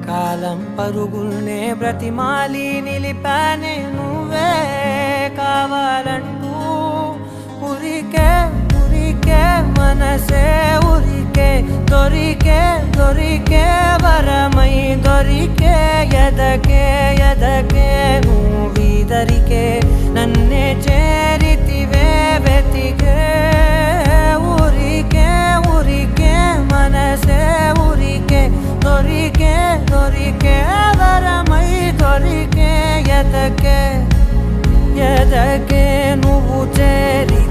కాలం పరుగుల్నే బ్రతిమాలి నిలిపానే నువ్వే కావాలంటూ ఉరికే ఉరికే మనసే ఉరికే దొరికే దొరికే వరమై దొరికే ఎదకే ఎదకే నువ్వీదరికే నన్నే చేరితివే వెతికే ఊరికే ఊరికే మనసే ఊరికే దొరికే దొరికే వరమై దొరికే ఎదకే ఎదకే నువ్వు చేరి